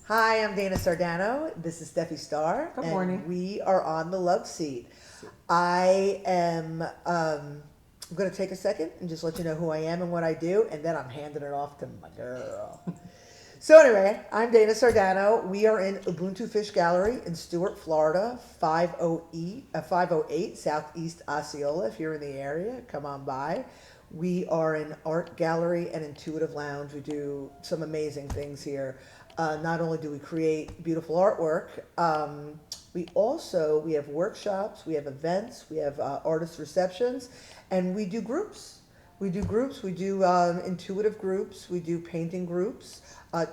Hi, I'm Dana Sardano. This is Steffi Starr. Good morning. And we are on the love seat. I am going to take a second and just let you know who I am and what I do, and then I'm handing it off to my girl. So anyway, I'm Dana Sardano. We are in Ubuntu Fish Gallery in Stuart, Florida, 508 Southeast Osceola. If you're in the area, come on by. We are an art gallery and intuitive lounge. We do some amazing things here. Not only do we create beautiful artwork, we have workshops, we have events, we have artist receptions, and we do groups. We do groups. We do intuitive groups. We do painting groups,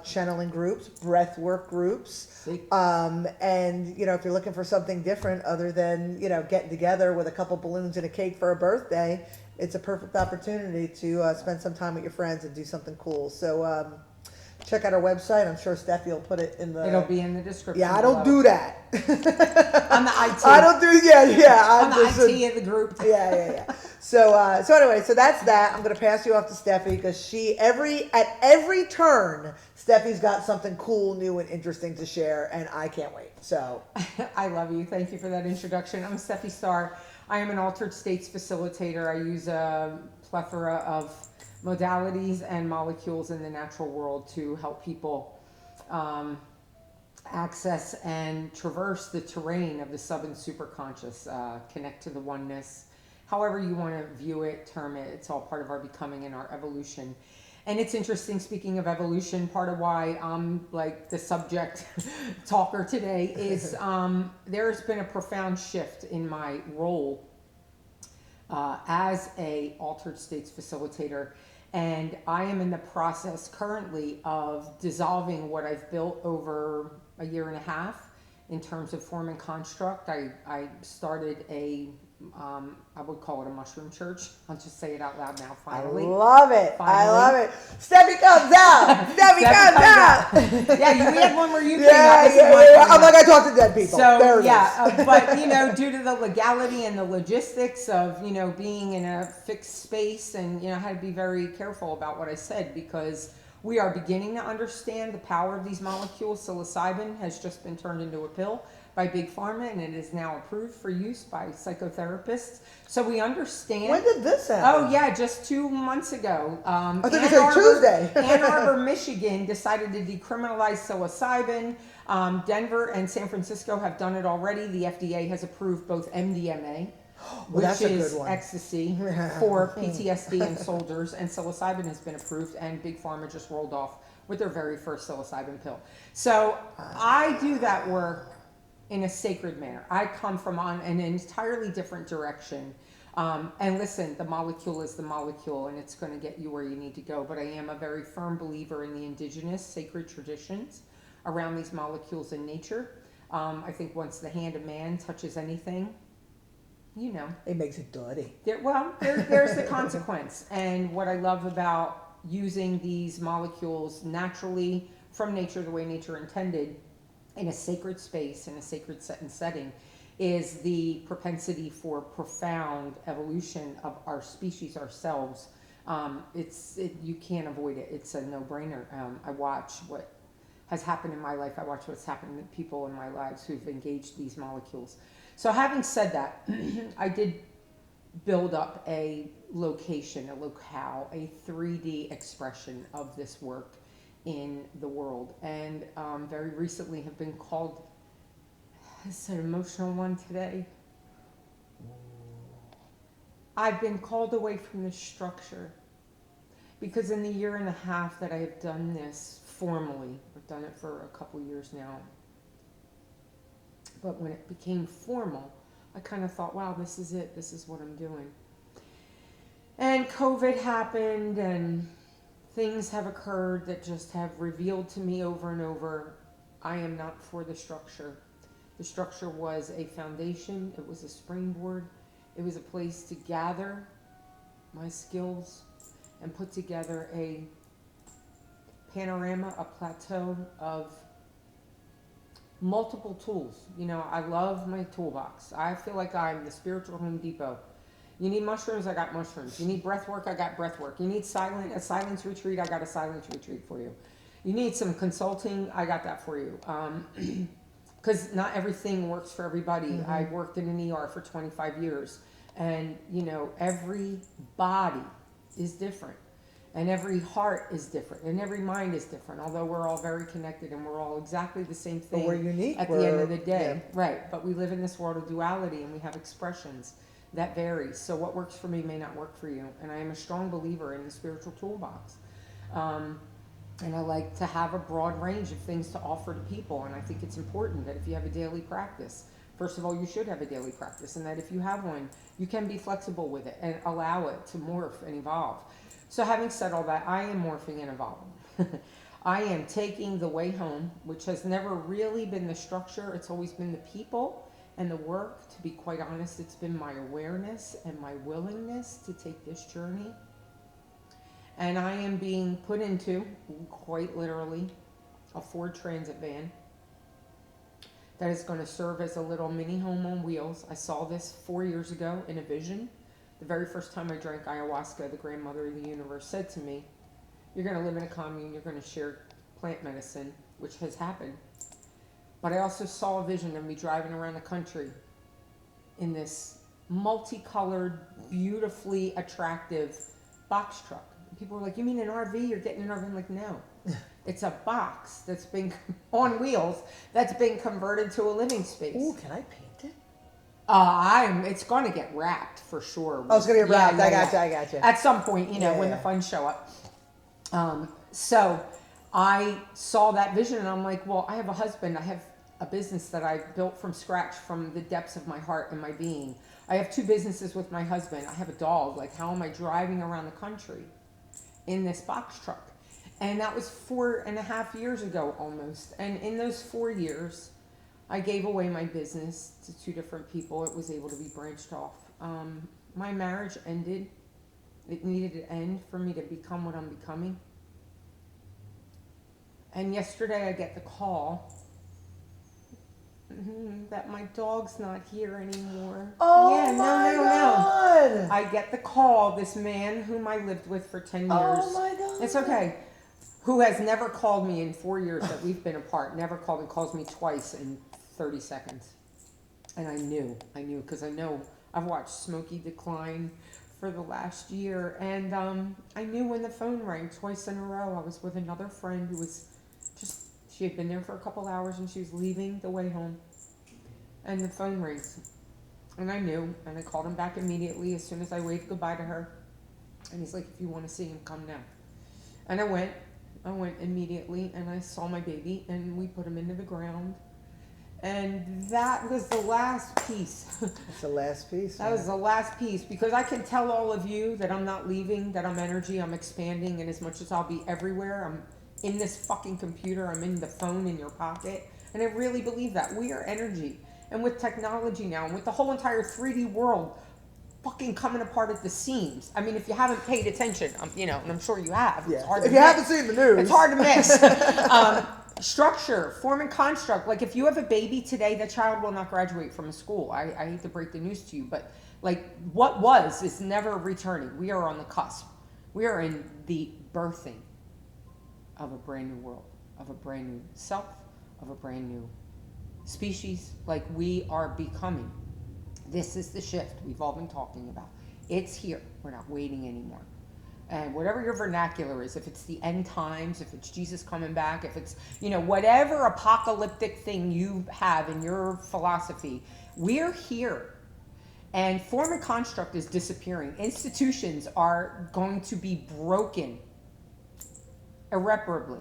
channeling groups, breath work groups. And if you're looking for something different other than getting together with a couple balloons and a cake for a birthday, it's a perfect opportunity to spend some time with your friends and do something cool. So check out our website. I'm sure Steffi will put it in the. It'll be in the description. Yeah, I don't do that. I'm the IT. I don't do. I'm the just IT of the group. Yeah. So anyway, so that's that. I'm gonna pass you off to Steffi because at every turn, Steffi's got something cool, new, and interesting to share, and I can't wait. So I love you. Thank you for that introduction. I'm Steffi Starr. I am an altered states facilitator. I use a plethora of modalities and molecules in the natural world to help people access and traverse the terrain of the sub and superconscious, connect to the oneness, however you want to view it, term it. It's all part of our becoming and our evolution. And it's interesting, speaking of evolution, part of why I'm like the subject talker today is there's been a profound shift in my role as a altered states facilitator. And I am in the process currently of dissolving what I've built over a year and a half in terms of form and construct. I started I would call it a mushroom church. I'll just say it out loud now, finally. I love it. Finally. I love it. Steffi comes out. Steffi comes out. Yeah, we had one where you came Yeah. out. I'm like, I talk to dead people. So there it yeah, but due to the legality and the logistics of being in a fixed space, and I had to be very careful about what I said because we are beginning to understand the power of these molecules. Psilocybin has just been turned into a pill by Big Pharma, and it is now approved for use by psychotherapists. So we understand. When did this happen? Oh yeah, just 2 months ago. I thought you said Tuesday. Ann Arbor, Michigan decided to decriminalize psilocybin. Denver and San Francisco have done it already. The FDA has approved both MDMA, which is ecstasy for PTSD in soldiers, and psilocybin has been approved, and Big Pharma just rolled off with their very first psilocybin pill. So I do that work in a sacred manner. I come from on an entirely different direction. And listen, the molecule is the molecule, and it's going to get you where you need to go. But I am a very firm believer in the indigenous sacred traditions around these molecules in nature. I think once the hand of man touches anything, it makes it dirty. There's the consequence. And what I love about using these molecules naturally from nature, the way nature intended, in a sacred space, in a sacred set and setting, is the propensity for profound evolution of our species, ourselves. You can't avoid it. It's a no-brainer. I watch what has happened in my life. I watch what's happened to people in my lives who've engaged these molecules. So having said that, I did build up a location, a locale, a 3D expression of this work in the world, and very recently have been called, it's an emotional one today, I've been called away from the structure because in the year and a half that I have done this formally, I've done it for a couple years now, but when it became formal, I kind of thought, wow, this is it, this is what I'm doing. And COVID happened, and things have occurred that just have revealed to me over and over, I am not for the structure. The structure was a foundation, it was a springboard, it was a place to gather my skills and put together a panorama, a plateau of multiple tools. I love my toolbox. I feel like I'm the spiritual Home Depot. You need mushrooms, I got mushrooms. You need breath work, I got breath work. You need a silence retreat, I got a silence retreat for you. You need some consulting, I got that for you. Because not everything works for everybody. I worked in an ER for 25 years, and every body is different, and every heart is different, and every mind is different. Although we're all very connected and we're all exactly the same thing. But we're unique at the end of the day, yeah. right? But we live in this world of duality, and we have expressions that vary. So what works for me may not work for you, and I am a strong believer in the spiritual toolbox. And I like to have a broad range of things to offer to people. And I think it's important that if you have a daily practice, first of all, you should have a daily practice. And that if you have one, you can be flexible with it and allow it to morph and evolve. So having said all that, I am morphing and evolving. I am taking the way home, which has never really been the structure. It's always been the people and the work. To be quite honest, it's been my awareness and my willingness to take this journey. And I am being put into, quite literally, a Ford Transit van that is going to serve as a little mini home on wheels. I saw this 4 years ago in a vision. The very first time I drank ayahuasca, the grandmother of the universe said to me, you're going to live in a commune, you're going to share plant medicine, which has happened. But I also saw a vision of me driving around the country in this multicolored, beautifully attractive box truck. People were like, you mean an RV? You're getting an RV? I'm like, no. It's a box that's been on wheels that's been converted to a living space. Ooh, can I paint it? It's going to get wrapped for sure. Oh, it's going to get wrapped. I got you. At some point, when the funds show up. So I saw that vision and I'm like, well, I have a husband. I have a business that I built from scratch from the depths of my heart and my being. I have 2 businesses with my husband. I have a dog. Like, how am I driving around the country in this box truck? And that was 4.5 years ago almost. And in those 4 years, I gave away my business to 2 different people. It was able to be branched off. My marriage ended. It needed to end for me to become what I'm becoming. And yesterday I get the call that my dog's not here anymore. Oh, yeah, my God. I get the call, this man whom I lived with for 10 years. Oh, my God. It's okay. Who has never called me in 4 years that we've been apart. Never called me, calls me twice in 30 seconds. And I knew, because I know I've watched Smokey decline for the last year. And I knew when the phone rang twice in a row. I was with another friend who was she had been there for a couple hours and she was leaving the way home. And the phone rings. And I knew, and I called him back immediately as soon as I waved goodbye to her. And he's like, if you want to see him, come now. And I went immediately and I saw my baby and we put him into the ground. And that was the last piece. That's the last piece. That was the last piece, because I can tell all of you that I'm not leaving, that I'm energy, I'm expanding, and as much as I'll be everywhere, I'm in this fucking computer, I'm in the phone in your pocket, and I really believe that. We are energy. And with technology now, and with the whole entire 3D world fucking coming apart at the seams. I mean, if you haven't paid attention, and I'm sure you have. Yeah. It's hard if to you miss. haven't seen the news. It's hard to miss. Structure, form and construct. Like, if you have a baby today, that child will not graduate from a school. I hate to break the news to you, but like, what was is never returning. We are on the cusp. We are in the birthing of a brand new world, of a brand new self, of a brand new species. Like, we are becoming. This is the shift we've all been talking about. It's here. We're not waiting anymore. And whatever your vernacular is, if it's the end times, if it's Jesus coming back, if it's, whatever apocalyptic thing you have in your philosophy, we're here. And form and construct is disappearing. Institutions are going to be broken irreparably,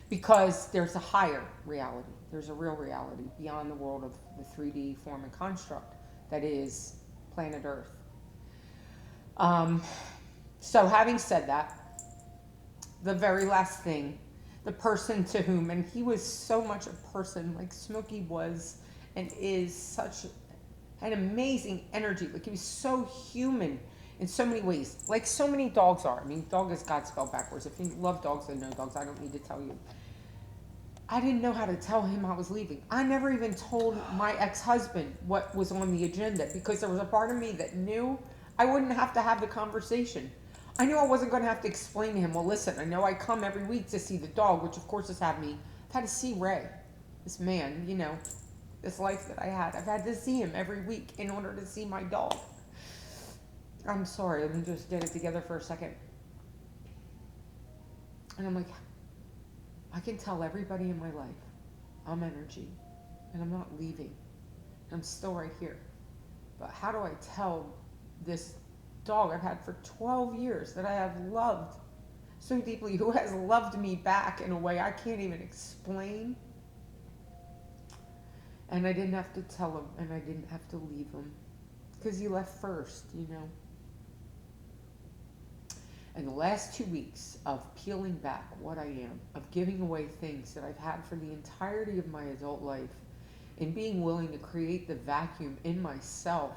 because there's a higher reality. There's a real reality beyond the world of the 3D form and construct that is planet Earth. So having said that, the very last thing, the person to whom, and he was so much a person, like Smokey was and is such an amazing energy. Like, he was so human in so many ways, like so many dogs are. I mean, dog is God spelled backwards. If you love dogs and know dogs, I don't need to tell you. I didn't know how to tell him I was leaving. I never even told my ex-husband what was on the agenda, because there was a part of me that knew I wouldn't have to have the conversation. I knew I wasn't going to have to explain to him, well, listen, I know I come every week to see the dog, which of course has had me, I've had to see Ray, this man, you know, this life that I had. I've had to see him every week in order to see my dog. I'm sorry, let me just get it together for a second. And I'm like, I can tell everybody in my life, I'm energy, and I'm not leaving. I'm still right here. But how do I tell this dog I've had for 12 years that I have loved so deeply, who has loved me back in a way I can't even explain? And I didn't have to tell him, and I didn't have to leave him, because he left first, you know. And the last 2 weeks of peeling back what I am, of giving away things that I've had for the entirety of my adult life, and being willing to create the vacuum in myself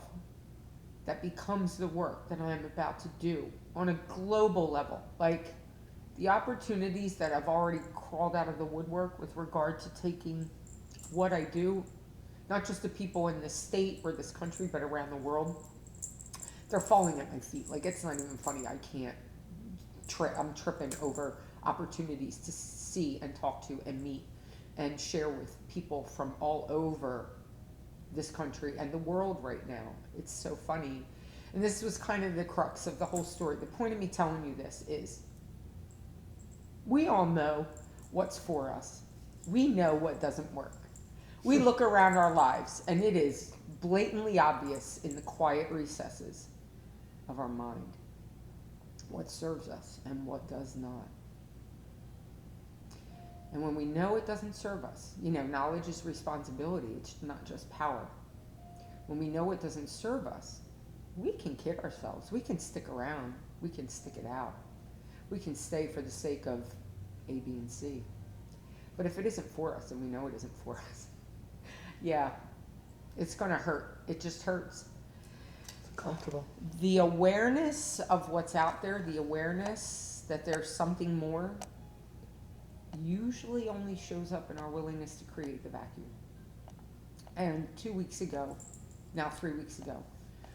that becomes the work that I'm about to do on a global level. Like the opportunities that I've already crawled out of the woodwork with regard to taking what I do, not just to people in this state or this country, but around the world, they're falling at my feet. Like, it's not even funny. I can't I'm tripping over opportunities to see and talk to and meet and share with people from all over this country and the world right now. It's so funny. And this was kind of the crux of the whole story. The point of me telling you this is we all know what's for us. We know what doesn't work. We look around our lives and it is blatantly obvious in the quiet recesses of our mind what serves us and what does not. And when we know it doesn't serve us, you know, knowledge is responsibility. It's not just power. When we know it doesn't serve us, we can kid ourselves. We can stick around. We can stick it out. We can stay for the sake of A, B, and C. But if it isn't for us, and we know it isn't for us, yeah, it's going to hurt. It just hurts. Comfortable. The awareness of what's out there, the awareness that there's something more, usually only shows up in our willingness to create the vacuum. And 2 weeks ago, now 3 weeks ago,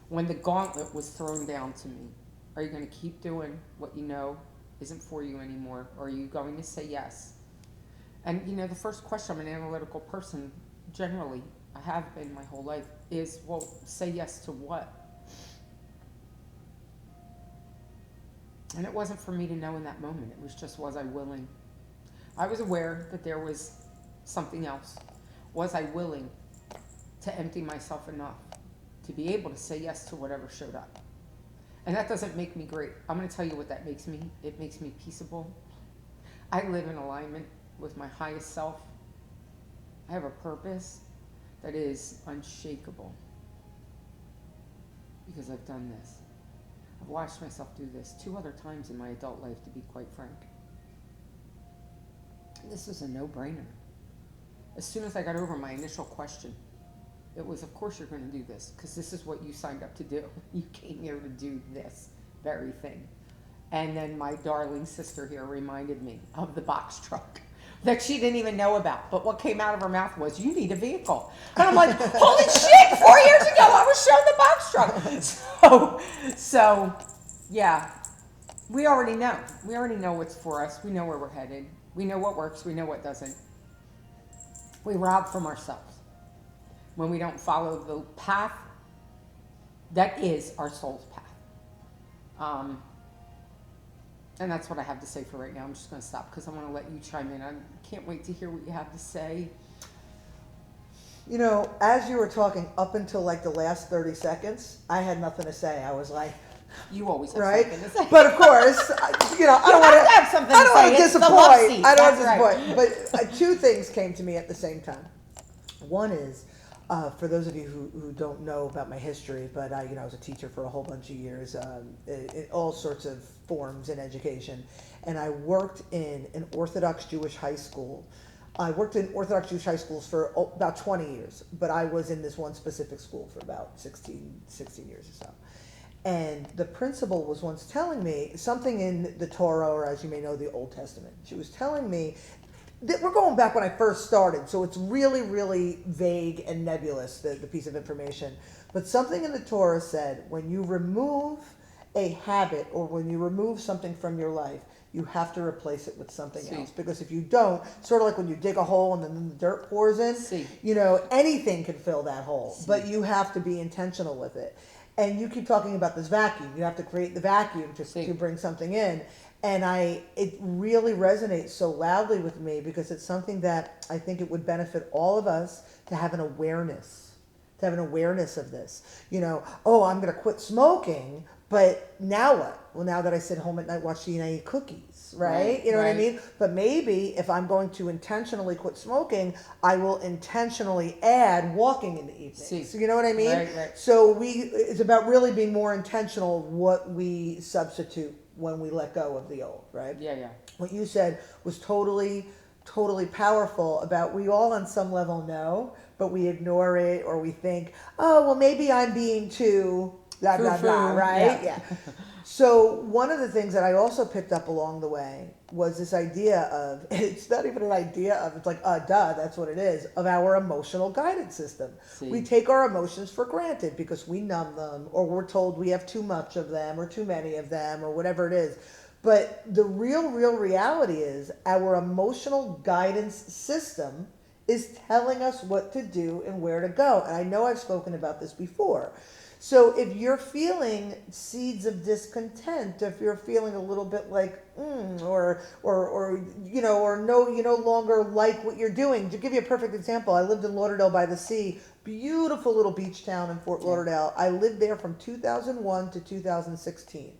when the gauntlet was thrown down to me, are you going to keep doing what you know isn't for you anymore, or are you going to say yes? And you know, the first question, I'm an analytical person generally, I have been my whole life, is, well, say yes to what? And it wasn't for me to know in that moment. It was just, was I willing? I was aware that there was something else. Was I willing to empty myself enough to be able to say yes to whatever showed up? And that doesn't make me great. I'm going to tell you what that makes me. It makes me peaceable. I live in alignment with my highest self. I have a purpose that is unshakable because I've done this. I've watched myself do this 2 other times in my adult life, to be quite frank. This is a no-brainer. As soon as I got over my initial question, it was, of course you're going to do this, because this is what you signed up to do. You came here to do this very thing. And then my darling sister here reminded me of the box truck that she didn't even know about. But what came out of her mouth was, you need a vehicle. And I'm like, holy shit, 4 years ago I was shown the box truck. So yeah, we already know. We already know what's for us. We know where we're headed. We know what works. We know what doesn't. We rob from ourselves when we don't follow the path that is our soul's path. And that's what I have to say for right now. I'm just going to stop because I want to let you chime in. I can't wait to hear what you have to say. You know, as you were talking up until like the last 30 seconds, I had nothing to say. I was like, you always have right? something to say. But of course, you know, I don't want to have something to say. I don't want to It's the love disappoint. seat. I don't want to That's disappoint. But 2 things came to me at the same time. One is, for those of you who don't know about my history, but you know, I was a teacher for a whole bunch of years, in all sorts of forms in education, and I worked in an Orthodox Jewish high school. I worked in Orthodox Jewish high schools for about 20 years, but I was in this one specific school for about 16 years or so. And the principal was once telling me something in the Torah, or as you may know, the Old Testament. She was telling me that we're going back when I first started, so it's really, really vague and nebulous, the piece of information. But something in the Torah said, when you remove a habit, or when you remove something from your life, you have to replace it with something See. else. Because if you don't, sort of like when you dig a hole and then the dirt pours in, See. you know, anything can fill that hole. See. But you have to be intentional with it. And you keep talking about this vacuum. You have to create the vacuum See. to bring something in. And it really resonates so loudly with me because it's something that I think it would benefit all of us to have an awareness, of this. You know, oh, I'm going to quit smoking, but now what? Well, now that I sit home at night watching and I eat cookies, right? You know what I mean? But maybe if I'm going to intentionally quit smoking, I will intentionally add walking in the evening. See. So you know what I mean? Right. So it's about really being more intentional of what we substitute when we let go of the old, right? Yeah. What you said was totally powerful about we all on some level know, but we ignore it or we think, oh, well, maybe I'm being too blah, blah, blah, right? Yeah. So one of the things that I also picked up along the way was this idea of, it's not even an idea of, it's like, duh, that's what it is, of our emotional guidance system. See. We take our emotions for granted because we numb them, or we're told we have too much of them or too many of them or whatever it is. But the real reality is our emotional guidance system is telling us what to do and where to go. And I know I've spoken about this before. So if you're feeling seeds of discontent, if you're feeling a little bit like, or you know, or no, you no longer like what you're doing. To give you a perfect example, I lived in Lauderdale by the Sea, beautiful little beach town in Fort Lauderdale. I lived there from 2001 to 2016.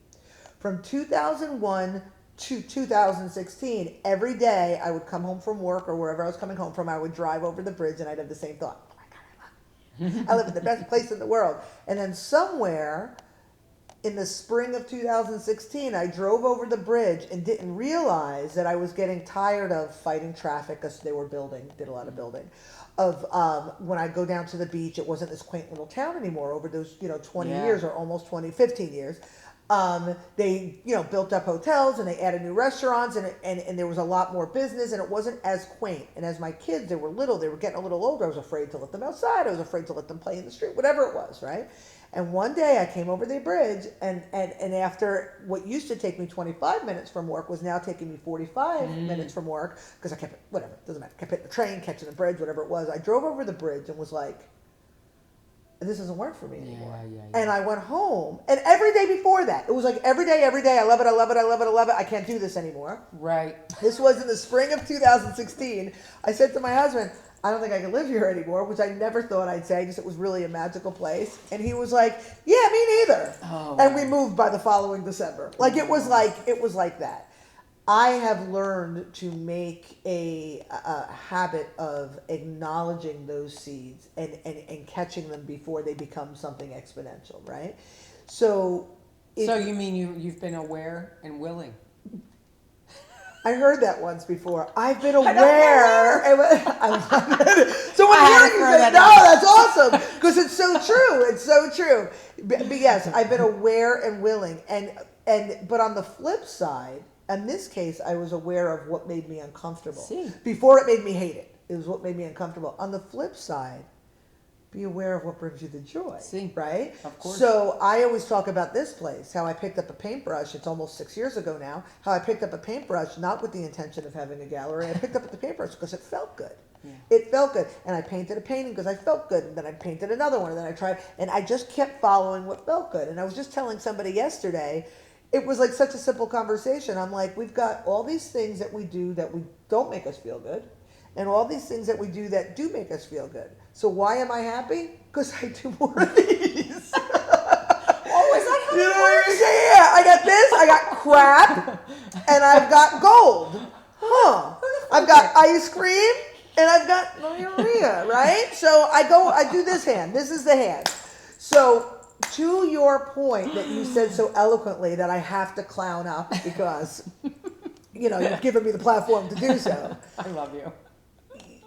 From 2001 to 2016, every day I would come home from work or wherever I was coming home from, I would drive over the bridge and I'd have the same thought. I live in the best place in the world. And then somewhere in the spring of 2016, I drove over the bridge and didn't realize that I was getting tired of fighting traffic because they were building, did a lot of building. Of when I go down to the beach, it wasn't this quaint little town anymore over those, 20 years or almost 15 years. They, built up hotels and they added new restaurants and there was a lot more business and it wasn't as quaint. And as my kids, they were little, they were getting a little older. I was afraid to let them outside. I was afraid to let them play in the street, whatever it was, right? And one day I came over the bridge and after what used to take me 25 minutes from work was now taking me 45 minutes from work because I kept, whatever, doesn't matter, kept hitting the train, catching the bridge, whatever it was. I drove over the bridge and was like, this doesn't work for me anymore. Yeah. And I went home, and every day before that, it was like every day, I love it, I can't do this anymore. Right. This was in the spring of 2016. I said to my husband, I don't think I can live here anymore, which I never thought I'd say, because it was really a magical place. And he was like, yeah, me neither. Oh, and we moved by the following December. Like, it was like that. I have learned to make a habit of acknowledging those seeds and catching them before they become something exponential, right? So you mean you've been aware and willing? I heard that once before. I've been aware. So when hearing you say, no, that's awesome, because it's so true. It's so true. But yes, I've been aware and willing, but on the flip side. In this case, I was aware of what made me uncomfortable. See. Before it made me hate it. It was what made me uncomfortable. On the flip side, be aware of what brings you the joy. See. Right? Of course. So I always talk about this place, how I picked up a paintbrush. It's almost 6 years ago now. How I picked up a paintbrush, not with the intention of having a gallery. I picked up the paintbrush because it felt good. Yeah. It felt good. And I painted a painting because I felt good. And then I painted another one. And then I tried. And I just kept following what felt good. And I was just telling somebody yesterday, it was like such a simple conversation. I'm like, we've got all these things that we do that we don't make us feel good, and all these things that we do that do make us feel good. So why am I happy? Because I do more of these. Is that how you know what I'm saying? Yeah, I got this, I got crap, and I've got gold. I've got ice cream, and I've got diarrhea, right? So I do this hand. This is the hand. So to your point that you said so eloquently that I have to clown up because, you've given me the platform to do so. I love you.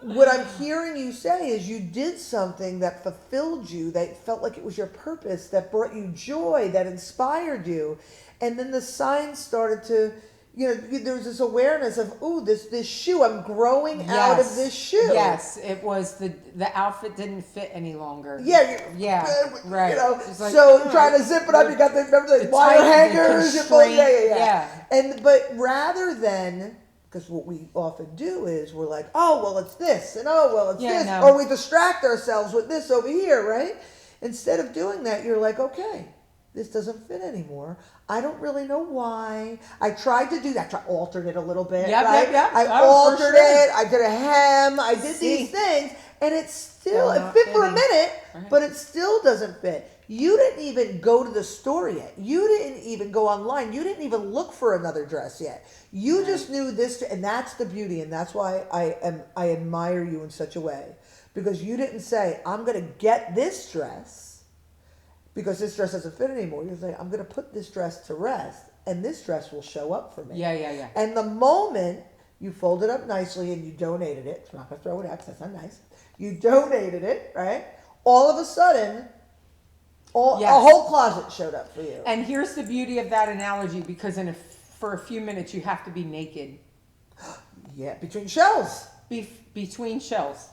What I'm hearing you say is you did something that fulfilled you, that felt like it was your purpose, that brought you joy, that inspired you. And then the signs started to, There was this awareness of, ooh, this shoe, I'm growing out of this shoe. Yes, it was the outfit didn't fit any longer. Yeah, right. Like, so trying to zip it up, you got remember the wire hangers, yeah. But rather than, because what we often do is we're like, oh well, it's this, and oh well, it's this, or we distract ourselves with this over here, right? Instead of doing that, you're like, okay, this doesn't fit anymore. I don't really know why. I tried to do that. I altered it a little bit, right? I altered it. I did a hem. I did these things, and it fit for a minute, but it still doesn't fit. You didn't even go to the store yet. You didn't even go online. You didn't even look for another dress yet. You just knew this, and that's the beauty, and that's why I admire you in such a way, because you didn't say, I'm going to get this dress because this dress doesn't fit anymore. You're saying, I'm going to put this dress to rest, and this dress will show up for me. Yeah. And the moment you fold it up nicely and you donated it, I'm not going to throw it out because that's not nice. You donated it, right? All of a sudden, a whole closet showed up for you. And here's the beauty of that analogy, because for a few minutes you have to be naked. Yeah, between shelves. Between shelves.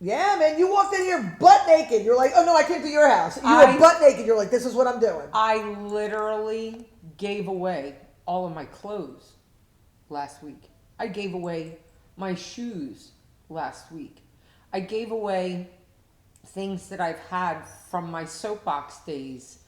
Yeah, man, you walked in here butt naked. You're like, oh no, I came to your house. You were butt naked. You're like, this is what I'm doing. I literally gave away all of my clothes last week. I gave away my shoes last week. I gave away things that I've had from my soapbox days.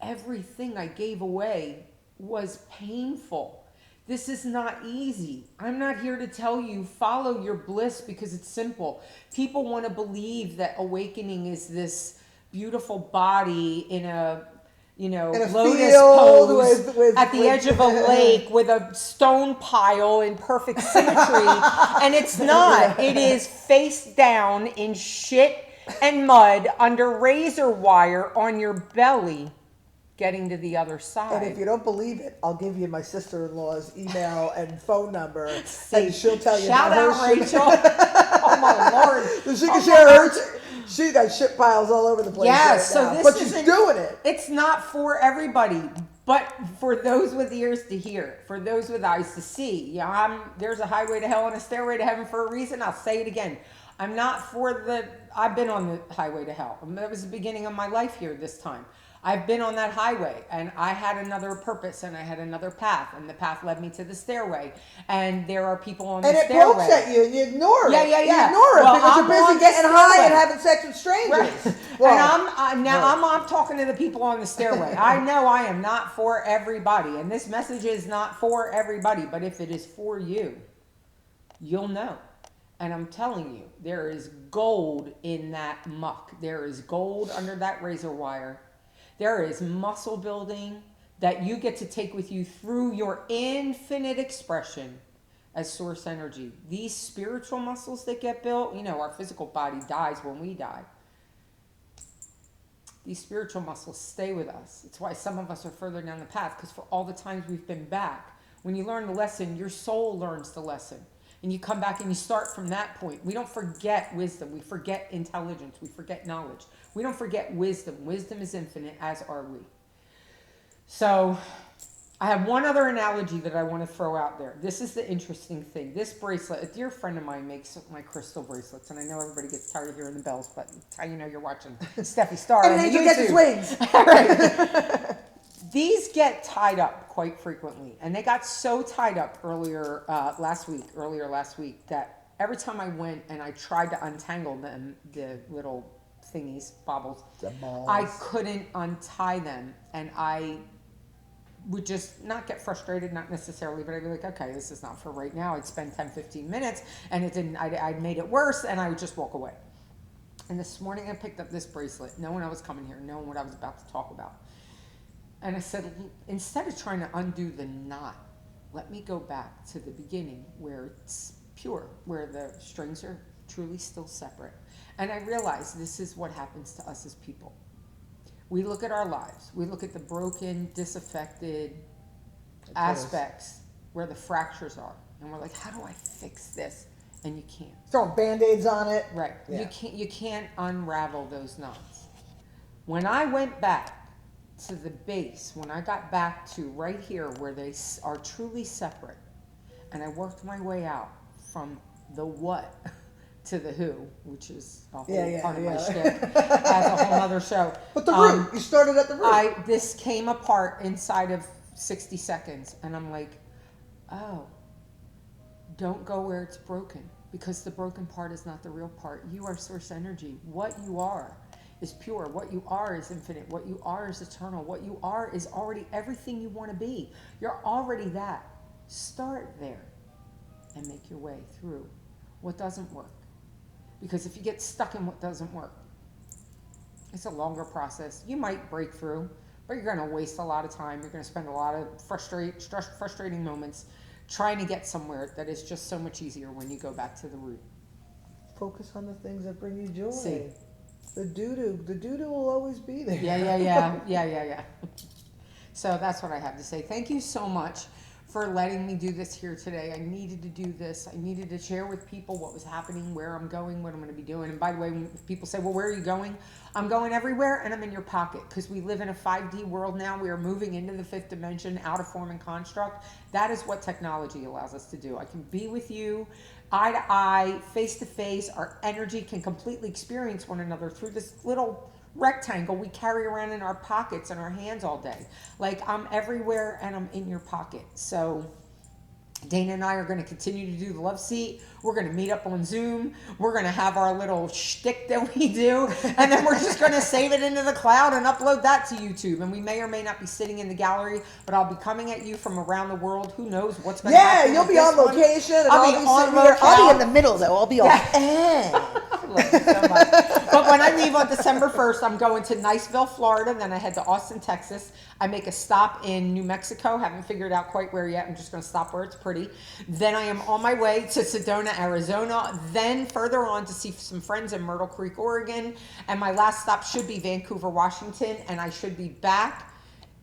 Everything I gave away was painful. This is not easy. I'm not here to tell you follow your bliss because it's simple. People want to believe that awakening is this beautiful body in a lotus pose at the edge of a lake with a stone pile in perfect symmetry. And it's not. It is face down in shit and mud under razor wire on your belly, getting to the other side. And if you don't believe it, I'll give you my sister-in-law's email and phone number, and she'll tell you Shout about out, Rachel. Oh my Lord. So she can share her. She got shit piles all over the place. Yes, right now, but she's doing it. It's not for everybody, but for those with ears to hear, for those with eyes to see. There's a highway to hell and a stairway to heaven for a reason. I'll say it again. I'm not I've been on the highway to hell. That was the beginning of my life here this time. I've been on that highway, and I had another purpose, and I had another path, and the path led me to the stairway. And there are people on the stairway. And it pokes at you, and you ignore it. Yeah. You ignore it because you're busy getting high and having sex with strangers. Right. Well, and I'm talking to the people on the stairway. I know I am not for everybody, and this message is not for everybody. But if it is for you, you'll know. And I'm telling you, there is gold in that muck. There is gold under that razor wire. There is muscle building that you get to take with you through your infinite expression as source energy. These spiritual muscles that get built, our physical body dies when we die. These spiritual muscles stay with us. It's why some of us are further down the path, because for all the times we've been back, when you learn the lesson, your soul learns the lesson. And you come back and you start from that point. We don't forget wisdom. We forget intelligence. We forget knowledge. We don't forget wisdom. Wisdom is infinite, as are we. So I have one other analogy that I want to throw out there. This is the interesting thing. This bracelet, a dear friend of mine makes my crystal bracelets. And I know everybody gets tired of hearing the bells, but it's how you know you're watching Steffi Star on Angel YouTube. gets his wings. Right. These get tied up quite frequently, and they got so tied up earlier last week, that every time I went and I tried to untangle them, the little thingies, baubles, I couldn't untie them, and I would just not get frustrated, not necessarily, but I'd be like, okay, this is not for right now. I'd spend 10, 15 minutes, and it didn't. I made it worse, and I would just walk away. And this morning I picked up this bracelet, knowing I was coming here, knowing what I was about to talk about. And I said, instead of trying to undo the knot, let me go back to the beginning where it's pure, where the strings are truly still separate. And I realized this is what happens to us as people. We look at our lives. We look at the broken, disaffected aspects where the fractures are. And we're like, how do I fix this? And you can't. Throwing Band-Aids on it. Right. Yeah. You can't unravel those knots. When I went back to the base, when I got back to right here where they are truly separate, and I worked my way out from the what to the who, which is a whole part of my shtick. That's a whole other show. But the root, you started at the root. This came apart inside of 60 seconds, and I'm like, oh, don't go where it's broken, because the broken part is not the real part. You are source energy. What you are is pure. What you are is infinite. What you are is eternal. What you are is already everything you want to be. You're already that. Start there and make your way through what doesn't work. Because if you get stuck in what doesn't work, it's a longer process. You might break through, but you're going to waste a lot of time. You're going to spend a lot of frustrating moments trying to get somewhere that is just so much easier when you go back to the root. Focus on the things that bring you joy. See. The doo-doo will always be there. Yeah. So that's what I have to say. Thank you so much for letting me do this here today. I needed to do this. I needed to share with people what was happening, where I'm going, what I'm going to be doing. And by the way, when people say, well, where are you going? I'm going everywhere, and I'm in your pocket, because we live in a 5D world now. We are moving into the fifth dimension, out of form and construct. That is what technology allows us to do. I can be with you eye to eye, face to face. Our energy can completely experience one another through this little rectangle we carry around in our pockets and our hands all day. Like, I'm everywhere and I'm in your pocket. So Dana and I are going to continue to do the love seat. We're going to meet up on Zoom. We're going to have our little shtick that we do. And then we're just going to save it into the cloud and upload that to YouTube. And we may or may not be sitting in the gallery, but I'll be coming at you from around the world. Who knows what's going to happen. Yeah, you'll be on location. And I'll be on location. I'll be in the middle, though. I'll be all, Love you so much. But when I leave on December 1st, I'm going to Niceville, Florida. Then I head to Austin, Texas. I make a stop in New Mexico. Haven't figured out quite where yet. I'm just going to stop where it's pretty. Then I am on my way to Sedona, Arizona. Then further on to see some friends in Myrtle Creek, Oregon. And my last stop should be Vancouver, Washington. And I should be back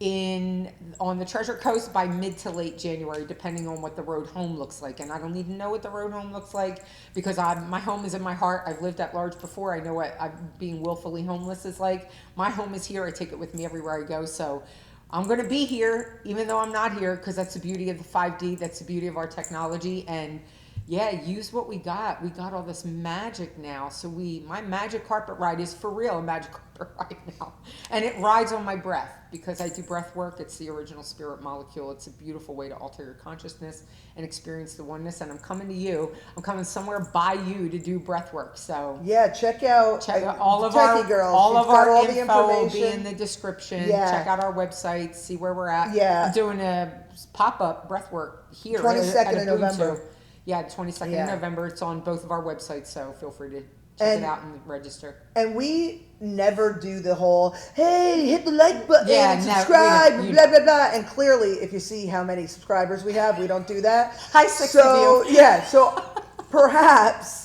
on the Treasure Coast by mid to late January, depending on what the road home looks like. And I don't even know what the road home looks like, because my home is in my heart. I've lived at large before. I know what being willfully homeless is like. My home is here. I take it with me everywhere I go. So I'm going to be here, even though I'm not here, because that's the beauty of the 5D. That's the beauty of our technology. And yeah, use what we got. We got all this magic now. So my magic carpet ride is for real, a magic carpet ride now. And it rides on my breath, because I do breath work. It's the original spirit molecule. It's a beautiful way to alter your consciousness and experience the oneness. And I'm coming to you. I'm coming somewhere by you to do breath work. So yeah, check out all of our girls. All She's of our all info will be in the description. Yeah. Check out our website. See where we're at. Yeah. I'm doing a pop-up breath work here. 22nd of November. Yeah, 22nd of November. It's on both of our websites, so feel free to check it out and register. And we never do the whole, hey, hit the like button and no, subscribe, blah, blah, blah. And clearly, if you see how many subscribers we have, we don't do that. Hi, 6 of you. Yeah, so perhaps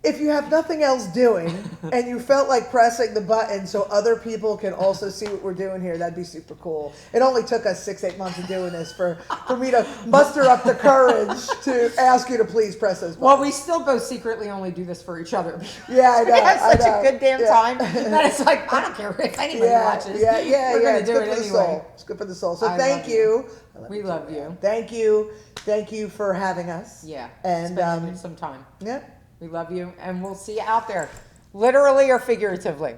if you have nothing else doing and you felt like pressing the button so other people can also see what we're doing here, that'd be super cool. It only took us 6-8 months of doing this for me to muster up the courage to ask you to please press those buttons. Well, we still both secretly only do this for each other. Yeah, I know. We have such a good damn Yeah. time that it's like, I don't care if anybody watches. We're going to do it anyway. It's good for the soul. So I thank love you. We love you. Thank you. Thank you for having us. Yeah. And spending some time. yeah. We love you, and we'll see you out there, literally or figuratively.